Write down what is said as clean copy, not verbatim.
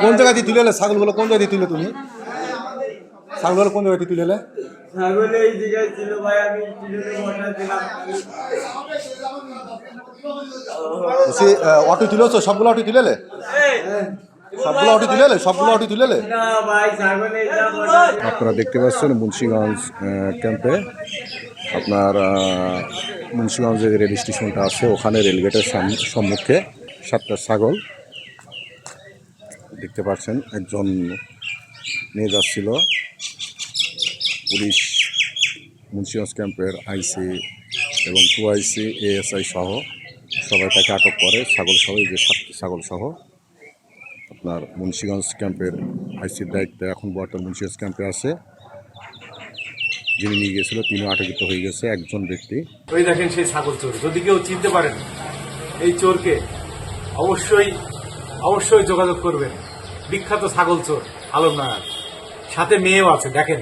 কোন জায়গা দিয়ে তুলে এলে ছাগলগুলো? কোন জায়গা দিয়ে তুলে তুমি? ছাগলগুলো কোন জায়গা দিয়ে তুলে এলে? ছাগল এই জায়গায় ছিল ভাই, আমি অটো তুলেছো? সবগুলো অটো তুলে এলে? সবগুলো অটো তুলে এলে? সবগুলো অটো তুলে এলে? না ভাই, ছাগল আপনারা দেখতে পাচ্ছেন মুন্সিগঞ্জ ক্যাম্পে আপনার মুন্সিগঞ্জ যে রেল স্টেশনটা আছে ওখানে রেলগেটের সম্মুখে 7টা ছাগল দেখতে পাচ্ছেন। একজন নিয়ে যাচ্ছিল পুলিশ, মুন্সিগঞ্জ ক্যাম্পের আইসি এবং 2IC ASI সহ সবাই তাকে আটক করে। ছাগল সহ, এই যে 7টি ছাগল সহ আপনার মুন্সিগঞ্জ ক্যাম্পের আইসির দায়িত্বে এখন বর্তমান মুন্সিগঞ্জ ক্যাম্পে আছে। যিনি নিয়ে গিয়েছিল তিনিও আটকিত হয়ে গেছে। একজন ব্যক্তি, ওই দেখেন সেই ছাগল চোর। যদি কেউ চিনতে পারেন এই চোরকে, অবশ্যই অবশ্যই যোগাযোগ করবেন। বিখ্যাত ছাগল চোর আলম নায়ার, সাথে মেয়েও আছে, দেখেন।